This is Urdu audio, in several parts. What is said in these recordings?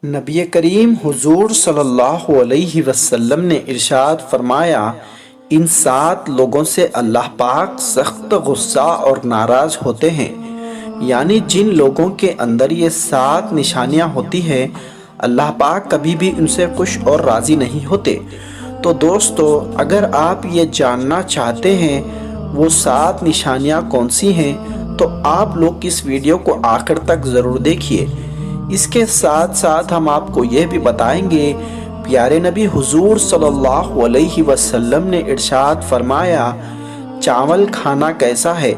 نبی کریم حضور صلی اللہ علیہ وسلم نے ارشاد فرمایا، ان 7 لوگوں سے اللہ پاک سخت غصہ اور ناراض ہوتے ہیں، یعنی جن لوگوں کے اندر یہ 7 نشانیاں ہوتی ہیں اللہ پاک کبھی بھی ان سے خوش اور راضی نہیں ہوتے۔ تو دوستو، اگر آپ یہ جاننا چاہتے ہیں وہ 7 نشانیاں کون سی ہیں تو آپ لوگ اس ویڈیو کو آخر تک ضرور دیکھیے۔ اس کے ساتھ ساتھ ہم آپ کو یہ بھی بتائیں گے پیارے نبی حضور صلی اللہ علیہ وسلم نے ارشاد فرمایا چاول کھانا کیسا ہے۔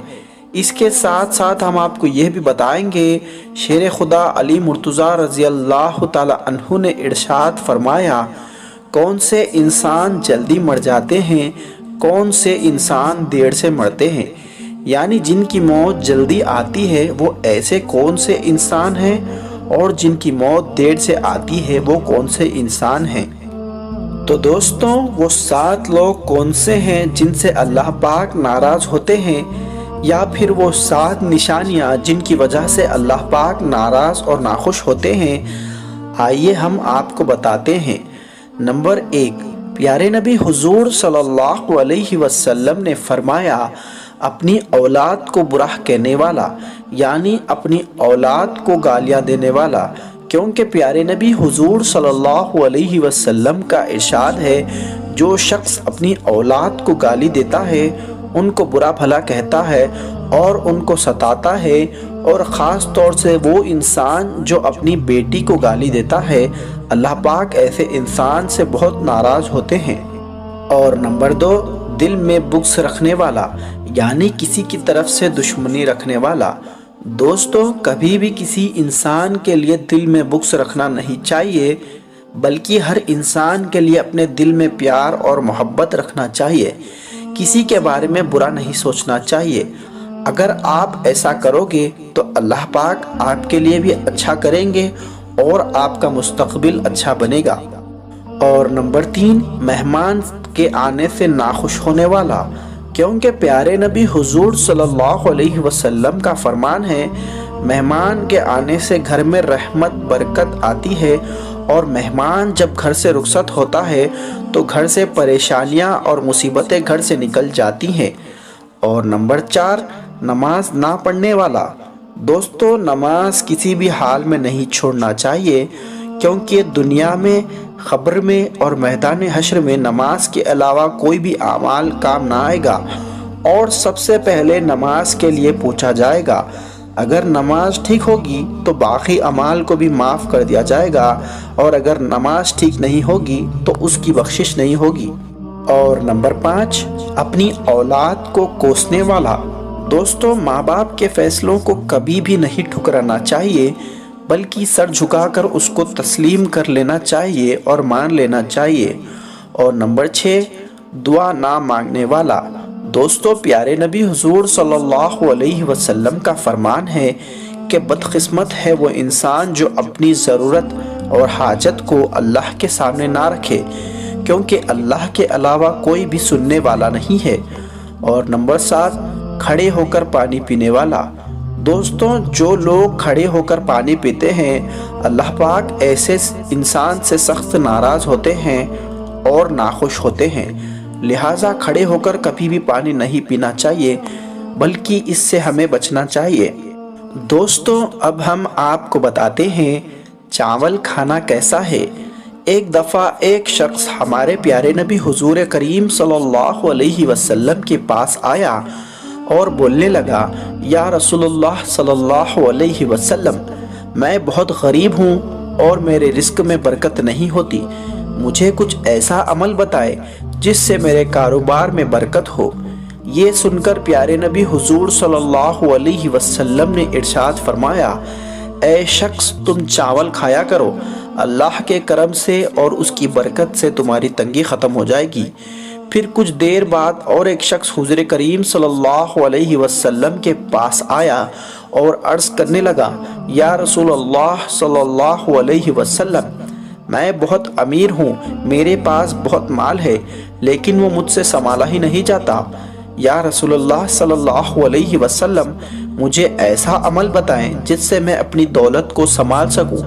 اس کے ساتھ ساتھ ہم آپ کو یہ بھی بتائیں گے شیر خدا علی مرتضیٰ رضی اللہ تعالی عنہ نے ارشاد فرمایا کون سے انسان جلدی مر جاتے ہیں، کون سے انسان دیر سے مرتے ہیں، یعنی جن کی موت جلدی آتی ہے وہ ایسے کون سے انسان ہیں اور جن کی موت دیر سے آتی ہے وہ کون سے انسان ہیں۔ تو دوستوں، وہ 7 لوگ کون سے ہیں جن سے اللہ پاک ناراض ہوتے ہیں، یا پھر وہ 7 نشانیاں جن کی وجہ سے اللہ پاک ناراض اور ناخوش ہوتے ہیں، آئیے ہم آپ کو بتاتے ہیں۔ نمبر 1، پیارے نبی حضور صلی اللہ علیہ وسلم نے فرمایا اپنی اولاد کو برا کہنے والا، یعنی اپنی اولاد کو گالیاں دینے والا، کیونکہ پیارے نبی حضور صلی اللہ علیہ وسلم کا ارشاد ہے جو شخص اپنی اولاد کو گالی دیتا ہے، ان کو برا بھلا کہتا ہے اور ان کو ستاتا ہے، اور خاص طور سے وہ انسان جو اپنی بیٹی کو گالی دیتا ہے، اللہ پاک ایسے انسان سے بہت ناراض ہوتے ہیں۔ اور نمبر 2، دل میں بغض رکھنے والا، یعنی کسی کی طرف سے دشمنی رکھنے والا۔ دوستو، کبھی بھی کسی انسان کے لیے دل میں بغض رکھنا نہیں چاہیے، بلکہ ہر انسان کے لیے اپنے دل میں پیار اور محبت رکھنا چاہیے، کسی کے بارے میں برا نہیں سوچنا چاہیے۔ اگر آپ ایسا کرو گے تو اللہ پاک آپ کے لیے بھی اچھا کریں گے اور آپ کا مستقبل اچھا بنے گا۔ اور نمبر 3، مہمان کے آنے سے ناخوش ہونے والا، کیونکہ پیارے نبی حضور صلی اللہ علیہ وسلم کا فرمان ہے مہمان کے آنے سے گھر میں رحمت برکت آتی ہے، اور مہمان جب گھر سے رخصت ہوتا ہے تو گھر سے پریشانیاں اور مصیبتیں گھر سے نکل جاتی ہیں۔ اور نمبر 4، نماز نہ پڑھنے والا۔ دوستو، نماز کسی بھی حال میں نہیں چھوڑنا چاہیے، کیونکہ دنیا میں، قبر میں اور میدان حشر میں نماز کے علاوہ کوئی بھی اعمال کام نہ آئے گا، اور سب سے پہلے نماز کے لیے پوچھا جائے گا۔ اگر نماز ٹھیک ہوگی تو باقی اعمال کو بھی معاف کر دیا جائے گا، اور اگر نماز ٹھیک نہیں ہوگی تو اس کی بخشش نہیں ہوگی۔ اور نمبر 5، اپنی اولاد کو کوسنے والا۔ دوستو، ماں باپ کے فیصلوں کو کبھی بھی نہیں ٹھکرانا چاہیے، بلکہ سر جھکا کر اس کو تسلیم کر لینا چاہیے اور مان لینا چاہیے۔ اور نمبر 6، دعا نہ مانگنے والا۔ دوستو، پیارے نبی حضور صلی اللہ علیہ وسلم کا فرمان ہے کہ بدقسمت ہے وہ انسان جو اپنی ضرورت اور حاجت کو اللہ کے سامنے نہ رکھے، کیونکہ اللہ کے علاوہ کوئی بھی سننے والا نہیں ہے۔ اور نمبر 7، کھڑے ہو کر پانی پینے والا۔ دوستوں، جو لوگ کھڑے ہو کر پانی پیتے ہیں اللہ پاک ایسے انسان سے سخت ناراض ہوتے ہیں اور ناخوش ہوتے ہیں، لہٰذا کھڑے ہو کر کبھی بھی پانی نہیں پینا چاہیے، بلکہ اس سے ہمیں بچنا چاہیے۔ دوستوں، اب ہم آپ کو بتاتے ہیں چاول کھانا کیسا ہے۔ ایک دفعہ ایک شخص ہمارے پیارے نبی حضور کریم صلی اللہ علیہ وسلم کے پاس آیا اور بولنے لگا، یا رسول اللہ صلی اللہ علیہ وسلم، میں بہت غریب ہوں اور میرے رزق میں برکت نہیں ہوتی، مجھے کچھ ایسا عمل بتائے جس سے میرے کاروبار میں برکت ہو۔ یہ سن کر پیارے نبی حضور صلی اللہ علیہ وسلم نے ارشاد فرمایا، اے شخص، تم چاول کھایا کرو، اللہ کے کرم سے اور اس کی برکت سے تمہاری تنگی ختم ہو جائے گی۔ پھر کچھ دیر بعد اور ایک شخص حضور کریم صلی اللہ علیہ وسلم کے پاس آیا اور عرض کرنے لگا، یا رسول اللہ صلی اللہ علیہ وسلم، میں بہت امیر ہوں، میرے پاس بہت مال ہے، لیکن وہ مجھ سے سنبھالا ہی نہیں جاتا۔ یا رسول اللہ صلی اللہ علیہ وسلم، مجھے ایسا عمل بتائیں جس سے میں اپنی دولت کو سنبھال سکوں،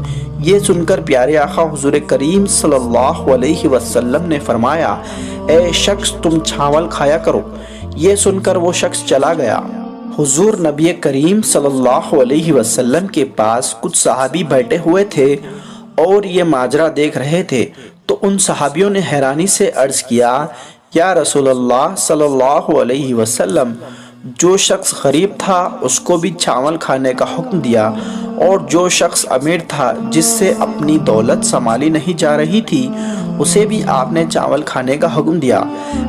یہ سن کر پیارے آقا حضور کریم صلی اللہ علیہ وسلم نے فرمایا، اے شخص تم چاول کھایا کرو۔ یہ سن کر وہ شخص چلا گیا۔ حضور نبی کریم صلی اللہ علیہ وسلم کے پاس کچھ صحابی بیٹھے ہوئے تھے اور یہ ماجرا دیکھ رہے تھے، تو ان صحابیوں نے حیرانی سے عرض کیا، یا رسول اللہ صلی اللہ علیہ وسلم، جو شخص غریب تھا اس کو بھی چاول کھانے کا حکم دیا، اور جو شخص امیر تھا جس سے اپنی دولت سنبھالی نہیں جا رہی تھی اسے بھی آپ نے چاول کھانے کا حکم دیا۔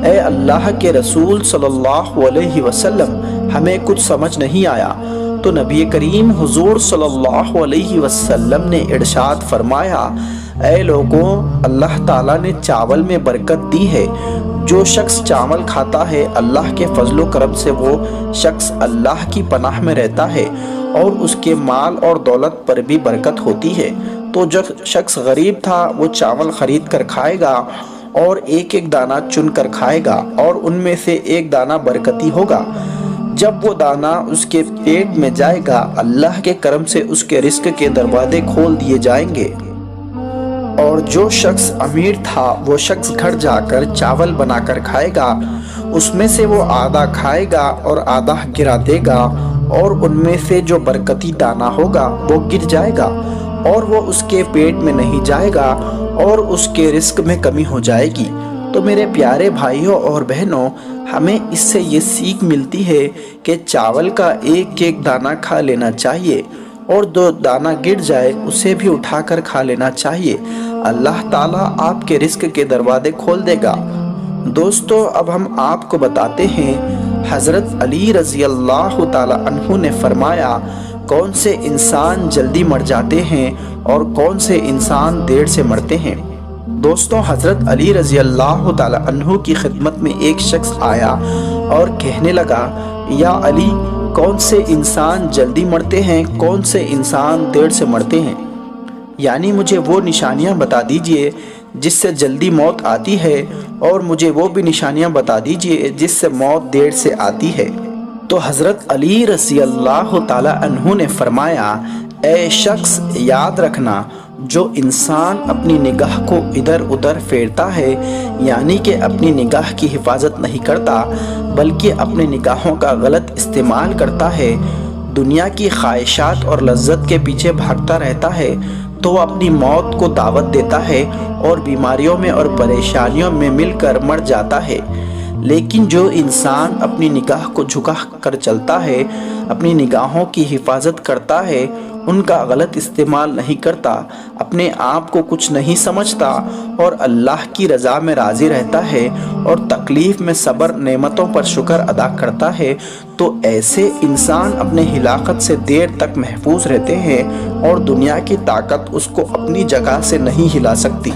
اے اللہ کے رسول صلی اللہ علیہ وسلم، ہمیں کچھ سمجھ نہیں آیا۔ تو نبی کریم حضور صلی اللہ علیہ وسلم نے ارشاد فرمایا، اے لوگوں، اللہ تعالیٰ نے چاول میں برکت دی ہے۔ جو شخص چاول کھاتا ہے اللہ کے فضل و کرم سے وہ شخص اللہ کی پناہ میں رہتا ہے اور اس کے مال اور دولت پر بھی برکت ہوتی ہے۔ تو جو شخص غریب تھا وہ چاول خرید کر کھائے گا اور ایک ایک دانہ چن کر کھائے گا، اور ان میں سے ایک دانہ برکتی ہوگا۔ جب وہ دانہ اس کے پیٹ میں جائے گا اللہ کے کرم سے اس کے رزق کے دروازے کھول دیے جائیں گے۔ اور جو شخص امیر تھا وہ شخص گھر جا کر چاول بنا کر کھائے گا، اس میں سے وہ آدھا کھائے گا اور آدھا گرا دے گا، اور ان میں سے جو برکتی دانہ ہوگا وہ گر جائے گا اور وہ اس کے پیٹ میں نہیں جائے گا اور اس کے رزق میں کمی ہو جائے گی۔ تو میرے پیارے بھائیوں اور بہنوں، ہمیں اس سے یہ سیکھ ملتی ہے کہ چاول کا ایک ایک دانہ کھا لینا چاہیے، اور جو دانہ گر جائے اسے بھی اٹھا کر کھا لینا چاہیے۔ اللہ تعالیٰ آپ کے رزق کے دروازے کھول دے گا۔ دوستو، اب ہم آپ کو بتاتے ہیں حضرت علی رضی اللہ تعالی عنہ نے فرمایا، کون سے انسان جلدی مر جاتے ہیں اور کون سے انسان دیر سے مرتے ہیں۔ دوستو، حضرت علی رضی اللہ تعالی عنہ کی خدمت میں ایک شخص آیا اور کہنے لگا، یا علی، کون سے انسان جلدی مرتے ہیں، کون سے انسان دیر سے مرتے ہیں؟ یعنی مجھے وہ نشانیاں بتا دیجئے جس سے جلدی موت آتی ہے، اور مجھے وہ بھی نشانیاں بتا دیجئے جس سے موت دیر سے آتی ہے۔ تو حضرت علی رضی اللہ تعالی عنہ نے فرمایا، اے شخص، یاد رکھنا، جو انسان اپنی نگاہ کو ادھر ادھر پھیرتا ہے، یعنی کہ اپنی نگاہ کی حفاظت نہیں کرتا بلکہ اپنی نگاہوں کا غلط استعمال کرتا ہے، دنیا کی خواہشات اور لذت کے پیچھے بھاگتا رہتا ہے، تو وہ اپنی موت کو دعوت دیتا ہے اور بیماریوں میں اور پریشانیوں میں مل کر مر جاتا ہے۔ لیکن جو انسان اپنی نگاہ کو جھکا کر چلتا ہے، اپنی نگاہوں کی حفاظت کرتا ہے، ان کا غلط استعمال نہیں کرتا، اپنے آپ کو کچھ نہیں سمجھتا اور اللہ کی رضا میں راضی رہتا ہے اور تکلیف میں صبر، نعمتوں پر شکر ادا کرتا ہے، تو ایسے انسان اپنے ہلاکت سے دیر تک محفوظ رہتے ہیں اور دنیا کی طاقت اس کو اپنی جگہ سے نہیں ہلا سکتی۔